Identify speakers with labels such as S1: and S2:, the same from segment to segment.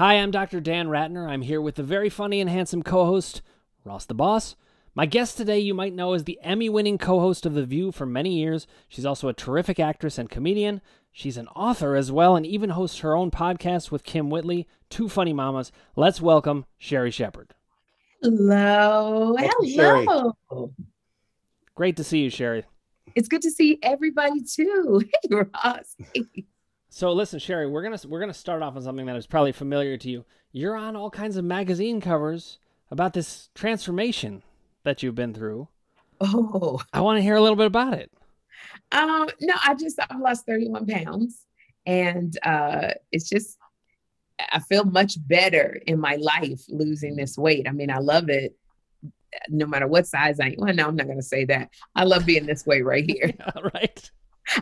S1: Hi, I'm Dr. Dan Ratner. I'm here with the very funny and handsome co-host, Ross the Boss. My guest today you might know as the Emmy-winning co-host of The View for many years. She's also a terrific actress and comedian. She's an author as well and even hosts her own podcast with Kim Whitley, Two Funny Mamas. Let's welcome Sherri Shepherd.
S2: Hello.
S3: Welcome, Sherri.
S2: Hello.
S1: Great to see you, Sherri.
S2: It's good to see everybody too. Hey, Ross.
S1: So listen, Sherri, we're gonna start off on something that is probably familiar to you. You're on all kinds of magazine covers about this transformation that you've been through.
S2: Oh,
S1: I want to hear a little bit about it.
S2: no, I've lost 31 pounds and it's just, I feel much better in my life losing this weight. I mean, I love it no matter what size I am. Well, no, I'm not going to say that. I love being this way right here.
S1: Yeah, right.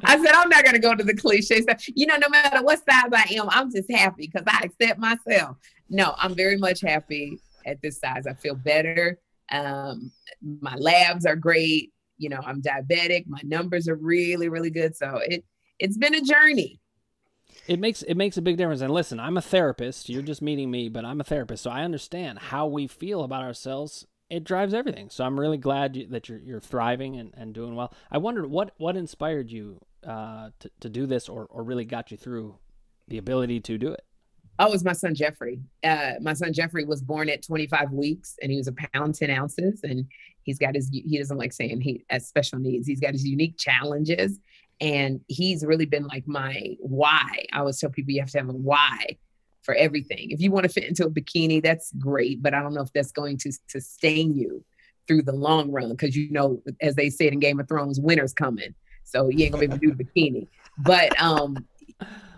S2: I said, I'm not going to go to the cliche stuff. No matter what size I am, I'm just happy because I accept myself. No, I'm very much happy at this size. I feel better. My labs are great. I'm diabetic. My numbers are really, really good. So it's been a journey.
S1: It makes a big difference. And listen, I'm a therapist. You're just meeting me, but I'm a therapist. So I understand how we feel about ourselves. It drives everything. So I'm really glad that you're thriving and doing well. I wondered what inspired you to do this or really got you through the ability to do it.
S2: Oh, it was my son, Jeffrey. My son, Jeffrey, was born at 25 weeks and he was 1 pound, 10 ounces. And he doesn't like saying he has special needs. He's got his unique challenges. And he's really been like my why. I always tell people you have to have a why for everything. If you want to fit into a bikini, that's great. But I don't know if that's going to sustain you through the long run. Because, as they said in Game of Thrones, winter's coming. So you ain't going to be able to do the bikini. But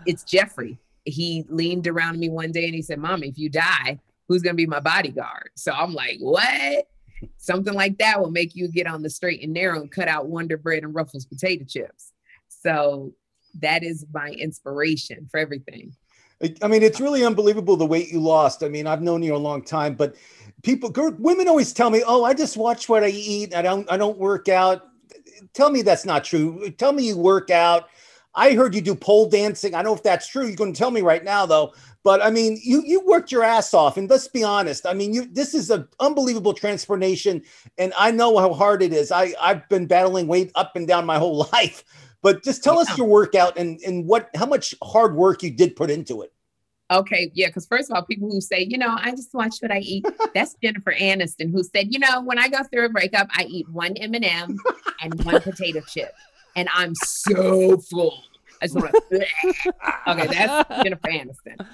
S2: it's Jeffrey. He leaned around me one day and he said, Mommy, if you die, who's going to be my bodyguard? So I'm like, what? Something like that will make you get on the straight and narrow and cut out Wonder Bread and Ruffles potato chips. So that is my inspiration for everything.
S3: I mean, it's really unbelievable the weight you lost. I mean, I've known you a long time, but women always tell me, "Oh, I just watch what I eat. I don't work out." Tell me that's not true. Tell me you work out. I heard you do pole dancing. I don't know if that's true. You're going to tell me right now, though. But I mean, you worked your ass off, and let's be honest. I mean, this is an unbelievable transformation, and I know how hard it is. I've been battling weight up and down my whole life. But just tell us your workout and how much hard work you did put into it.
S2: Okay, yeah, because first of all, people who say, I just watch what I eat, that's Jennifer Aniston, who said, when I go through a breakup, I eat one M&M and one potato chip, and I'm so full. I just want to. Okay, that's Jennifer Aniston,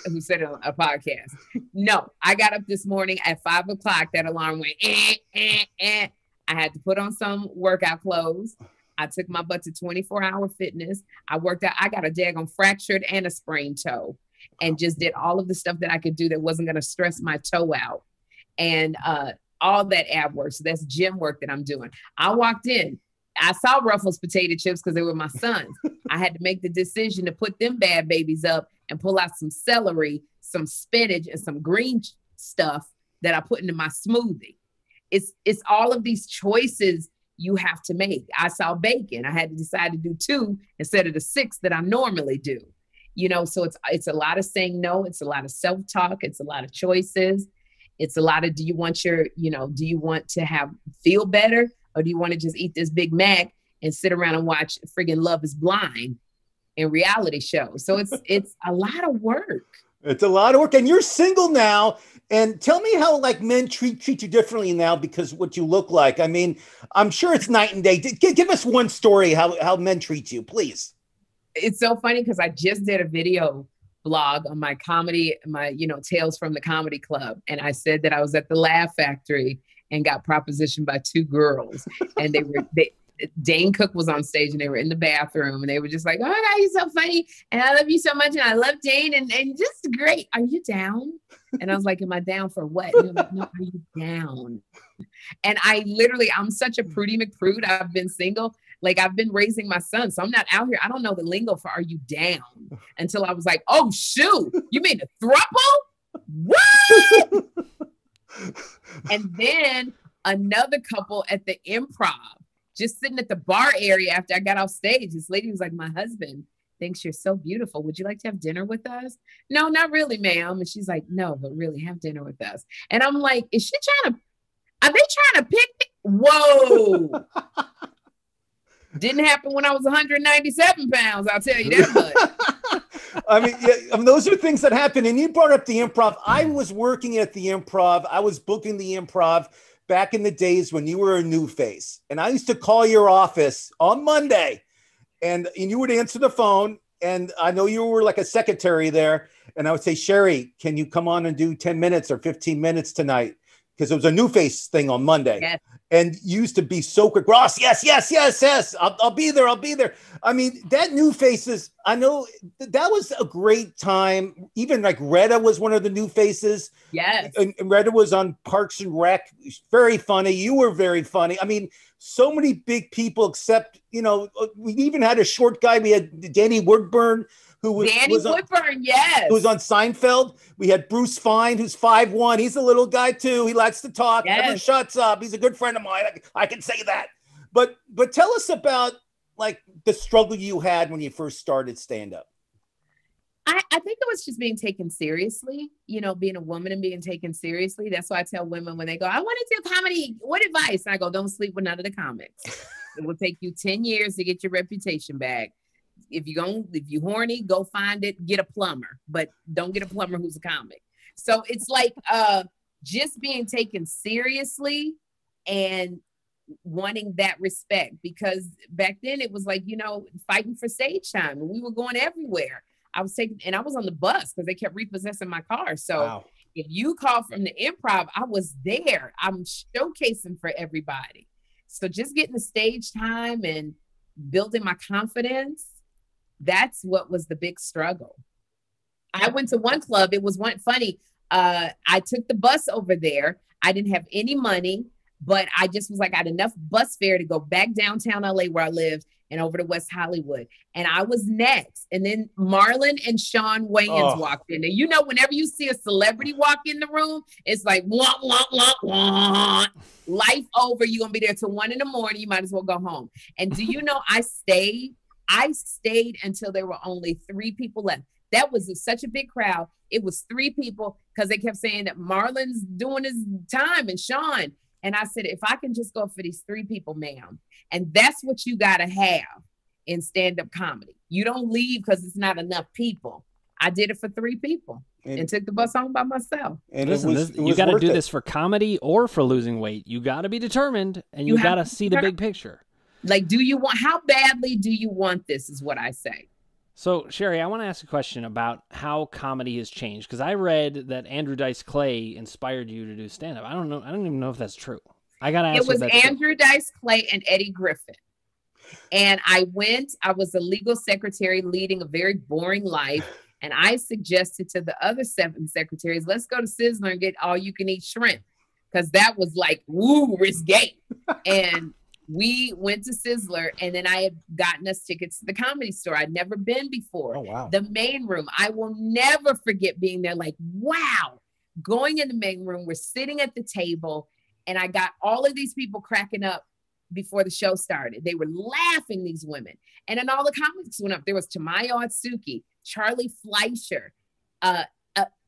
S2: who said it on a podcast. No, I got up this morning at 5 o'clock. That alarm went. I had to put on some workout clothes. I took my butt to 24-hour fitness. I worked out. I got a daggone fractured and a sprained toe and just did all of the stuff that I could do that wasn't going to stress my toe out. And all that ab work. So that's gym work that I'm doing. I walked in. I saw Ruffles potato chips because they were my sons. I had to make the decision to put them bad babies up and pull out some celery, some spinach, and some green stuff that I put into my smoothie. It's all of these choices you have to make. I saw bacon. I had to decide to do 2 instead of the 6 that I normally do. So it's a lot of saying no. It's a lot of self-talk. It's a lot of choices. It's a lot of, do you want to feel better, or do you want to just eat this Big Mac and sit around and watch friggin' Love is Blind and reality shows? So it's a lot of work.
S3: It's a lot of work, and you're single now. And tell me how men treat you differently now because what you look like. I mean, I'm sure it's night and day. Give us one story how men treat you, please.
S2: It's so funny because I just did a video blog on my comedy, Tales from the Comedy Club, and I said that I was at the Laugh Factory and got propositioned by 2 girls, and Dane Cook was on stage and they were in the bathroom and they were just like, "Oh my God, you're so funny. And I love you so much. And I love Dane and just great. Are you down?" And I was like, "Am I down for what?" And they're like, "No, are you down?" And I'm such a prudy McPrude. I've been single. Like I've been raising my son. So I'm not out here. I don't know the lingo for "are you down" until I was like, "Oh shoot, you mean a throuple? What?" And then another couple at the Improv, just sitting at the bar area after I got off stage. This lady was like my husband. thinks you're so beautiful. Would you like to have dinner with us? No, not really, ma'am. And she's like, no, but really have dinner with us. And I'm like, is she are they trying to pick me? Whoa. Didn't happen when I was 197 pounds. I'll tell you that much.
S3: I mean, those are things that happen. And you brought up the Improv. I was working at the Improv. I was booking the Improv back in the days when you were a new face. And I used to call your office on Monday and you would answer the phone. And I know you were like a secretary there. And I would say, Sherri, can you come on and do 10 minutes or 15 minutes tonight? Because it was a new face thing on Monday.
S2: Yes.
S3: And you used to be so quick. Ross, yes. I'll be there. I mean, that new faces, I know that was a great time. Even like Retta was one of the new faces.
S2: Yes.
S3: And Retta was on Parks and Rec. Very funny. You were very funny. I mean, so many big people, except, we even had a short guy. We had Danny Woodburn, who was on Seinfeld. We had Bruce Fine, who's 5'1". He's a little guy too. He likes to talk.
S2: Yes.
S3: Never shuts up. He's a good friend of mine. I can say that. But tell us about like the struggle you had when you first started stand-up.
S2: I think it was just being taken seriously, being a woman and being taken seriously. That's why I tell women when they go, I want to do comedy, what advice? And I go, don't sleep with none of the comics. It will take you 10 years to get your reputation back. If you horny, go find it, get a plumber, but don't get a plumber who's a comic. So it's like just being taken seriously and wanting that respect, because back then it was like, fighting for stage time and we were going everywhere. I was on the bus because they kept repossessing my car. So wow. If you call from the Improv, I was there. I'm showcasing for everybody. So just getting the stage time and building my confidence, that's what was the big struggle. I went to one club. It was funny. I took the bus over there. I didn't have any money, but I just was like, I had enough bus fare to go back downtown LA where I lived and over to West Hollywood. And I was next. And then Marlon and Sean Wayans walked in. And whenever you see a celebrity walk in the room, it's like, wah, wah, wah, wah. Life over. You're going to be there till 1 a.m. You might as well go home. And do you know, I stayed until there were only 3 people left. That was such a big crowd. It was 3 people because they kept saying that Marlon's doing his time and Sean. And I said, if I can just go for these 3 people, ma'am. And that's what you got to have in stand-up comedy. You don't leave because it's not enough people. I did it for 3 people and took the bus home by myself.
S1: And listen, you got to do this for comedy or for losing weight. You got to be determined and you got to see the big picture.
S2: Like, how badly do you want this is what I say.
S1: So, Sherri, I want to ask a question about how comedy has changed, because I read that Andrew Dice Clay inspired you to do stand-up. I don't even know if that's true. I got to ask.
S2: It was Andrew Dice Clay and Eddie Griffin. And I was a legal secretary leading a very boring life. And I suggested to the other 7 secretaries, let's go to Sizzler and get all you can eat shrimp. Because that was like, woo, risque. And we went to Sizzler, and then I had gotten us tickets to the Comedy Store. I'd never been before.
S3: Oh, wow.
S2: The main room. I will never forget being there like, wow. Going in the main room, we're sitting at the table, and I got all of these people cracking up before the show started. They were laughing, these women. And then all the comics went up. There was Tamayo Atsuki, Charlie Fleischer,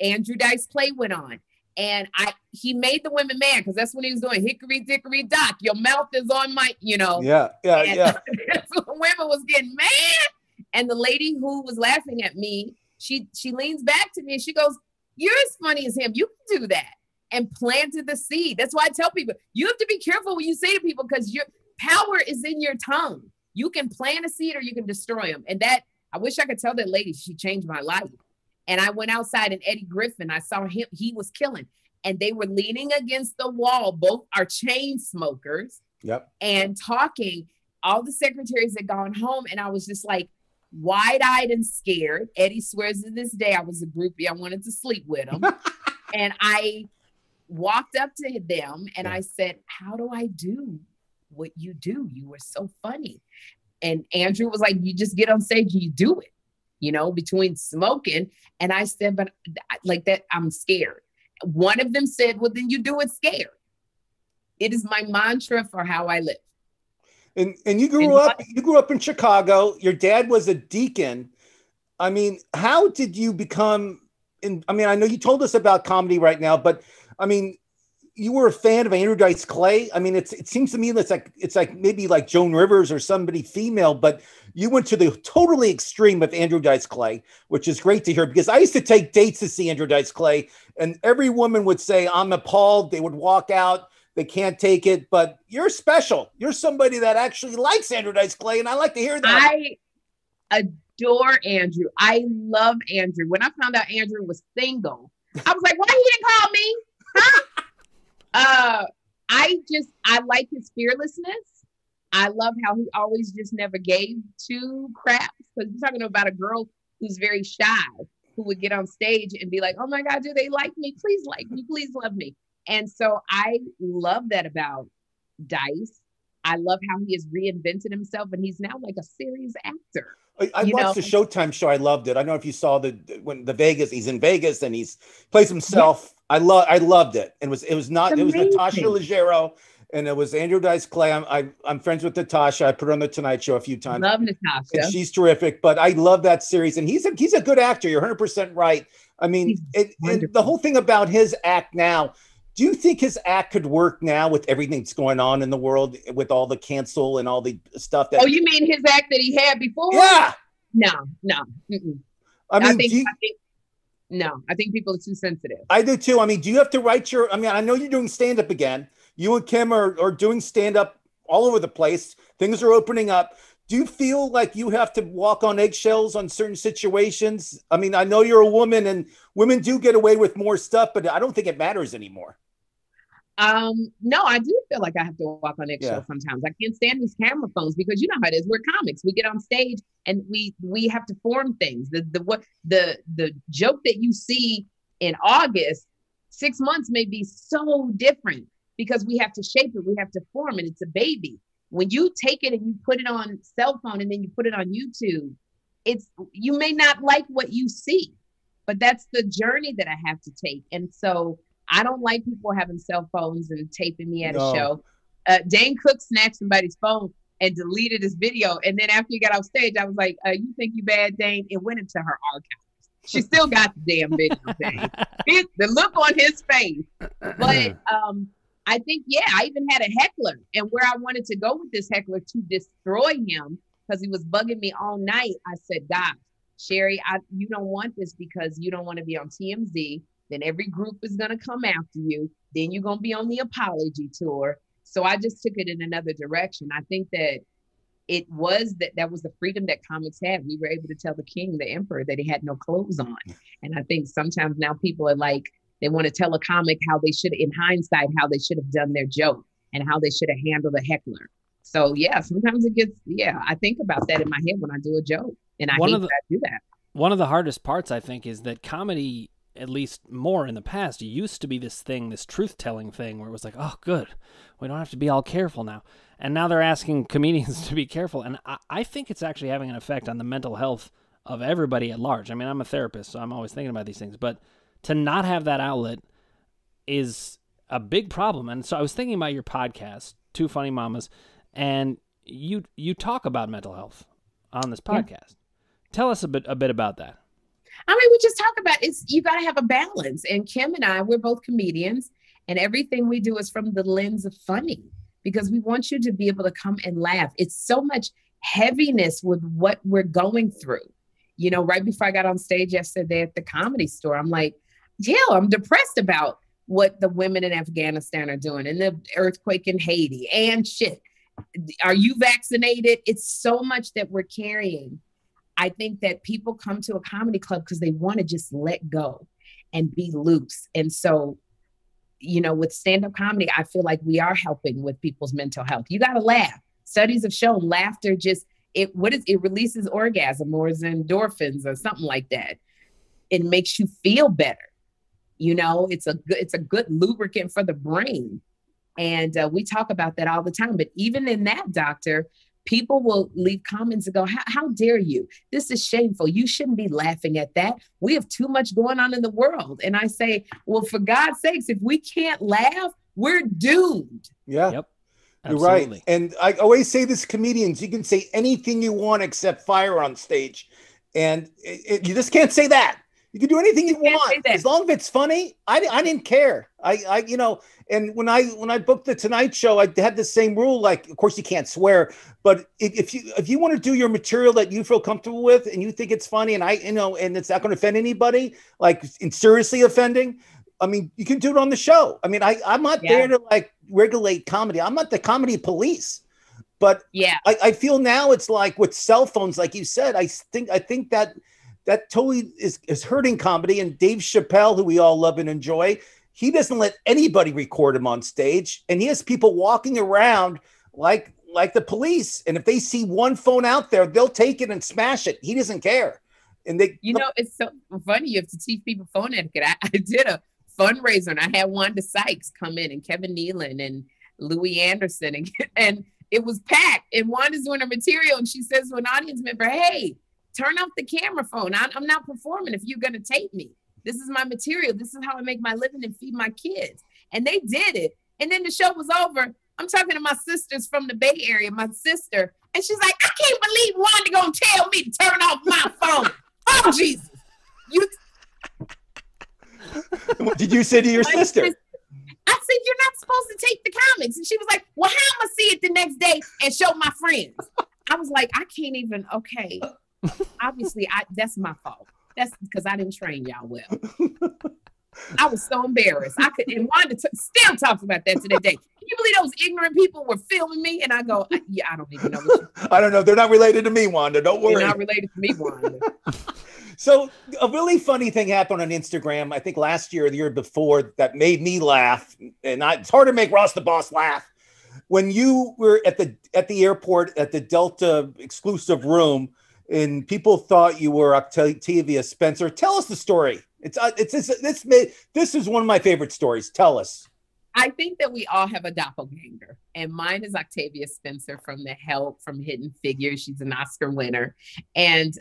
S2: Andrew Dice Clay went on. And he made the women mad because that's when he was doing hickory dickory dock. Your mouth is on my,
S3: Yeah.
S2: That's when women was getting mad. And the lady who was laughing at me, she leans back to me and she goes, "You're as funny as him. You can do that." And planted the seed. That's why I tell people, you have to be careful when you say to people, because your power is in your tongue. You can plant a seed or you can destroy them. And that, I wish I could tell that lady, she changed my life. And I went outside, and Eddie Griffin, I saw him, he was killing. And they were leaning against the wall. Both are chain smokers.
S3: Yep. And
S2: talking. All the secretaries had gone home. And I was just like wide-eyed and scared. Eddie swears to this day I was a groupie. I wanted to sleep with him. And I walked up to them and I said, "How do I do what you do? You were so funny." And Andrew was like, "You just get on stage and you do it. Between smoking." And I said, "But like that, I'm scared." One of them said, "Well, then you do it scared." It is my mantra for how I live.
S3: And you grew up in Chicago. Your dad was a deacon. I mean, how did you become I mean, I know you told us about comedy right now, but I mean, you were a fan of Andrew Dice Clay. I mean, it seems to me it's like maybe like Joan Rivers or somebody female, but you went to the totally extreme of Andrew Dice Clay, which is great to hear because I used to take dates to see Andrew Dice Clay, and every woman would say, I'm appalled. They would walk out. They can't take it, but you're special. You're somebody that actually likes Andrew Dice Clay, and I like to hear that.
S2: I adore Andrew. I love Andrew. When I found out Andrew was single, I was like, why he didn't call me? Huh? I like his fearlessness. I love how he always just never gave two craps. Because you're talking about a girl who's very shy, who would get on stage and be like, oh my God, do they like me? Please like me. Please love me. And so I love that about Dice. I love how he has reinvented himself and he's now like a serious actor.
S3: I watched the Showtime show. I loved it. I don't know if you saw when he's in Vegas and plays himself. Yeah. I loved it. And it was Natasha Leggero and it was Andrew Dice Clay. I'm friends with Natasha. I put her on the Tonight Show a few times.
S2: Love Natasha.
S3: And she's terrific, but I love that series. And he's a good actor. You're 100% right. I mean, and the whole thing about his act now, do you think his act could work now with everything that's going on in the world, with all the cancel and all the stuff that?
S2: Oh, you mean his act that he had before?
S3: Yeah.
S2: No. Mm-mm. I think people are too sensitive.
S3: I do too. I mean, do you have to write I mean, I know you're doing stand-up again. You and Kim are doing stand-up all over the place. Things are opening up. Do you feel like you have to walk on eggshells on certain situations? I mean, I know you're a woman and women do get away with more stuff, but I don't think it matters anymore.
S2: No, I do feel like I have to walk on eggshells sometimes. I can't stand these camera phones because you know how it is. We're comics. We get on stage and we have to form things. The joke that you see in August, 6 months may be so different because we have to shape it. We have to form it. It's a baby. When you take it and you put it on cell phone and then you put it on YouTube, you may not like what you see, but that's the journey that I have to take. And so I don't like people having cell phones and taping me at a show. Dane Cook snatched somebody's phone and deleted his video. And then after he got off stage, I was like, you think you bad, Dane? It went into her archives. She still got the damn video, Dane. The look on his face. But I think, I even had a heckler. And where I wanted to go with this heckler to destroy him, because he was bugging me all night, I said, God, Sherri, you don't want this because you don't want to be on TMZ. Then every group is going to come after you. Then you're going to be on the apology tour. So I just took it in another direction. I think that that was the freedom that comics had. We were able to tell the king, the emperor, that he had no clothes on. And I think sometimes now people are like, they want to tell a comic how they should, in hindsight, how they should have done their joke and how they should have handled a heckler. So sometimes it gets, I think about that in my head when I do a joke. And I hate that I do that.
S1: One of the hardest parts, I think, is that comedy, at least more in the past, used to be this truth-telling thing where it was like, oh, good, we don't have to be all careful now. And now they're asking comedians to be careful. And I think it's actually having an effect on the mental health of everybody at large. I mean, I'm a therapist, so I'm always thinking about these things. But to not have that outlet is a big problem. And so I was thinking about your podcast, Two Funny Mamas, and you talk about mental health on this podcast. Yeah. Tell us a bit about that.
S2: I mean, we just talk about you got to have a balance. And Kim and I, we're both comedians, and everything we do is from the lens of funny because we want you to be able to come and laugh. It's so much heaviness with what we're going through. You know, right before I got on stage yesterday at the Comedy Store, I'm like, I'm depressed about what the women in Afghanistan are doing and the earthquake in Haiti and shit. Are you vaccinated? It's so much that we're carrying. I think that people come to a comedy club because they want to just let go and be loose. And so, with stand-up comedy, I feel like we are helping with people's mental health. You got to laugh. Studies have shown laughter it releases orgasm or endorphins or something like that. It makes you feel better. It's a good lubricant for the brain. And we talk about that all the time. But even in that, doctor, people will leave comments and go, how dare you? This is shameful. You shouldn't be laughing at that. We have too much going on in the world. And I say, well, for God's sakes, if we can't laugh, we're doomed.
S3: Yeah.
S1: Yep.
S3: You're right. And I always say this, comedians, you can say anything you want except fire on stage. And you just can't say that. You can do anything you want as long as it's funny. I didn't care. You know, and when I booked the Tonight Show, I had the same rule. Like, of course, you can't swear, but if you want to do your material that you feel comfortable with and you think it's funny, and and it's not going to offend anybody, like seriously offending, I mean, you can do it on the show. I mean, I'm not there to like regulate comedy. I'm not the comedy police. But
S2: yeah,
S3: I feel now it's like with cell phones, like you said, I think that totally is hurting comedy. And Dave Chappelle, who we all love and enjoy, he doesn't let anybody record him on stage. And he has people walking around like the police. And if they see one phone out there, they'll take it and smash it. He doesn't care. And
S2: it's so funny. You have to teach people phone etiquette. I did a fundraiser and I had Wanda Sykes come in and Kevin Nealon and Louis Anderson and it was packed, and Wanda's doing her material, and she says to an audience member, "Hey, turn off the camera phone. I'm not performing if you're going to tape me. This is my material. This is how I make my living and feed my kids." And they did it. And then the show was over. I'm talking to my sisters from the Bay Area, my sister, and she's like, "I can't believe Wanda going to tell me to turn off my phone. Oh, Jesus."
S3: What did you say to your sister?
S2: I said, "You're not supposed to tape the comics." And she was like, "Well, how am I going to see it the next day and show my friends?" I was like, I can't even, okay. Obviously, that's my fault. That's because I didn't train y'all well. I was so embarrassed. And Wanda still talks about that to this day. Can you believe those ignorant people were filming me? And I go, yeah, I don't even know.
S3: I don't know. They're not related to me, Wanda. Don't worry.
S2: They're not related to me, Wanda.
S3: So a really funny thing happened on Instagram, I think last year or the year before, that made me laugh. And it's hard to make Ross the Boss laugh. When you were at the airport at the Delta exclusive room, and people thought you were Octavia Spencer. Tell us the story. This is one of my favorite stories. Tell us.
S2: I think that we all have a doppelganger, and mine is Octavia Spencer from The Help, from Hidden Figures. She's an Oscar winner, and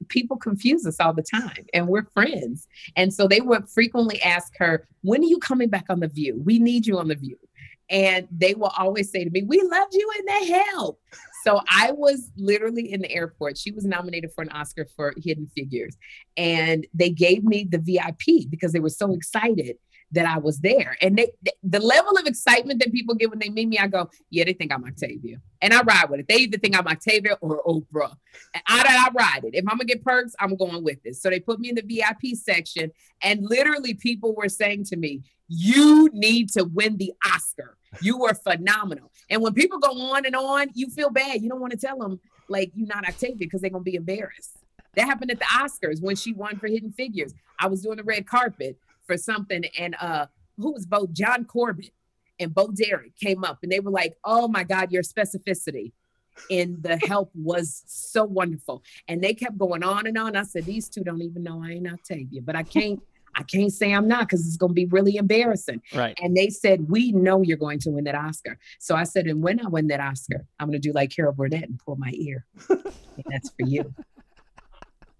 S2: people confuse us all the time, and we're friends. And so they would frequently ask her, "When are you coming back on The View? We need you on The View." And they will always say to me, "We loved you in The Help." So I was literally in the airport. She was nominated for an Oscar for Hidden Figures, and they gave me the VIP because they were so excited that I was there. And the level of excitement that people get when they meet me, I go, yeah, they think I'm Octavia. And I ride with it. They either think I'm Octavia or Oprah. And I ride it. If I'm gonna get perks, I'm going with it. So they put me in the VIP section, and literally people were saying to me, "You need to win the Oscar. You were phenomenal." And when people go on and on, you feel bad. You don't want to tell them like you're not Octavia because they're gonna be embarrassed. That happened at the Oscars when she won for Hidden Figures. I was doing the red carpet for something, and who was both John Corbett and Bo Derek came up, and they were like, "Oh my God, your specificity in The Help was so wonderful." And they kept going on and on. I said, "These two don't even know I ain't Octavia, but I can't say I'm not because it's going to be really embarrassing."
S1: Right.
S2: And they said, "We know you're going to win that Oscar." So I said, "And when I win that Oscar, I'm going to do like Carol Burnett and pull my ear. And that's for you."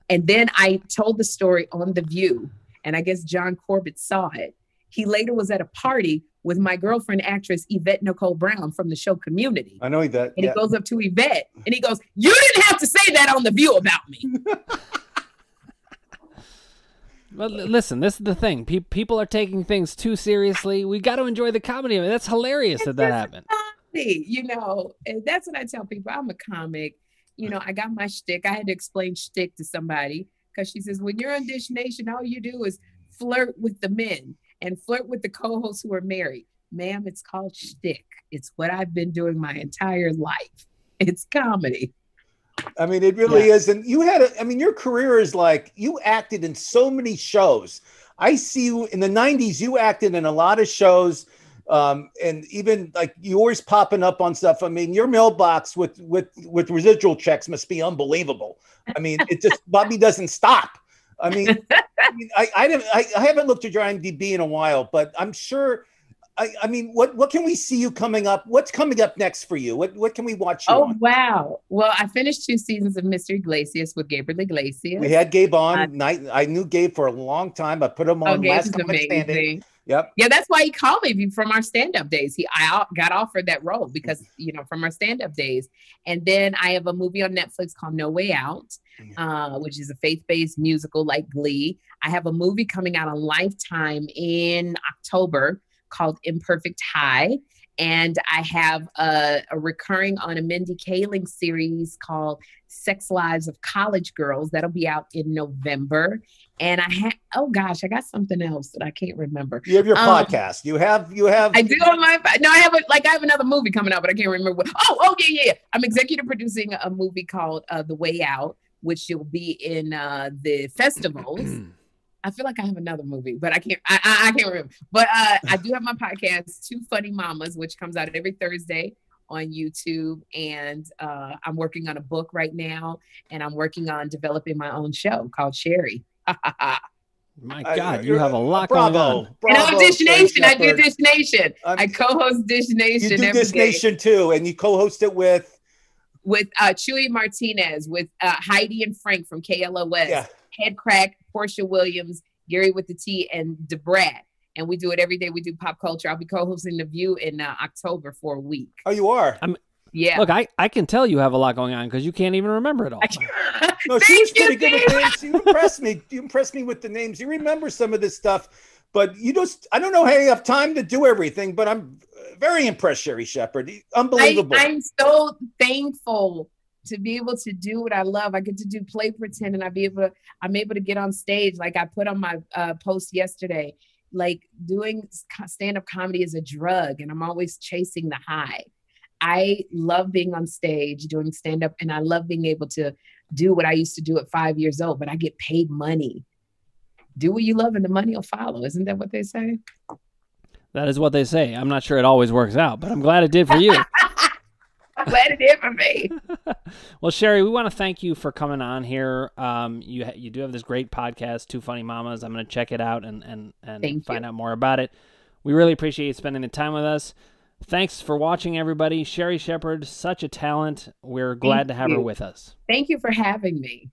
S2: And then I told the story on The View, and I guess John Corbett saw it. He later was at a party with my girlfriend, actress Yvette Nicole Brown from the show Community.
S3: I know Yvette.
S2: And he goes up to Yvette and he goes, "You didn't have to say that on The View about me."
S1: Well, listen, this is the thing. People are taking things too seriously. We got to enjoy the comedy of it. That's hilarious that happened.
S2: You know, and that's what I tell people. I'm a comic. You know, I got my shtick. I had to explain shtick to somebody because she says, when you're on Dish Nation, all you do is flirt with the men and flirt with the co-hosts who are married. Ma'am, it's called shtick. It's what I've been doing my entire life. It's comedy.
S3: I mean, it really is. And you had your career is like, you acted in so many shows. I see you in the 90s, you acted in a lot of shows. And even like you always popping up on stuff. I mean, your mailbox with residual checks must be unbelievable. I mean, it just, Bobby doesn't stop. I mean, I haven't looked at your IMDb in a while, but I'm sure. I mean, what can we see you coming up? What's coming up next for you? What can we watch you on?
S2: Wow. Well, I finished 2 seasons of Mr. Iglesias with Gabriel Iglesias.
S3: We had Gabe on. I knew Gabe for a long time. I put him on Last Comic Standing. Yep.
S2: Yeah, that's why he called me from our stand-up days. I got offered that role because, from our stand-up days. And then I have a movie on Netflix called No Way Out, which is a faith-based musical like Glee. I have a movie coming out on Lifetime in October called Imperfect High. And I have a recurring on a Mindy Kaling series called Sex Lives of College Girls. That'll be out in November. And I got something else that I can't remember.
S3: You have your podcast. You have.
S2: I do on my. No, I have another movie coming out, but I can't remember what. Yeah. I'm executive producing a movie called The Way Out, which will be in the festivals. I feel like I have another movie, but I can't remember. But I do have my podcast, Two Funny Mamas, which comes out every Thursday on YouTube. And I'm working on a book right now, and I'm working on developing my own show called Sherri.
S1: My God, you have a lot going on.
S2: And I'm Dish Nation. I do Dish Nation. I co-host Dish Nation.
S3: You do Dish Nation too, and you co-host it with
S2: Chuy Martinez, with Heidi and Frank from KLOS, Head Crack, Portia Williams, Gary with the T, and DeBrat. And we do it every day. We do pop culture. I'll be co-hosting The View in October for a week.
S3: Oh, you are?
S2: Yeah.
S1: Look, I can tell you have a lot going on because you can't even remember it all.
S3: No, she was pretty good with names. You impressed me. You impressed me with the names. You remember some of this stuff, but I don't know how you have time to do everything, but I'm very impressed, Sherri Shepherd. Unbelievable.
S2: I'm so thankful to be able to do what I love. I get to do play pretend, and I'm able to get on stage. Like I put on my post yesterday, like doing stand-up comedy is a drug, and I'm always chasing the high. I love being on stage doing stand-up, and I love being able to do what I used to do at 5 years old, but I get paid money. Do what you love and the money will follow. Isn't that what they say?
S1: That is what they say. I'm not sure it always works out, but I'm glad it did for you.
S2: I'm glad it did for me.
S1: Well, Sherri, we want to thank you for coming on here. You do have this great podcast, Two Funny Mamas. I'm going to check it out and find out more about it. We really appreciate you spending the time with us. Thanks for watching, everybody. Sherri Shepherd, such a talent. We're glad to have her with us.
S2: Thank you for having me.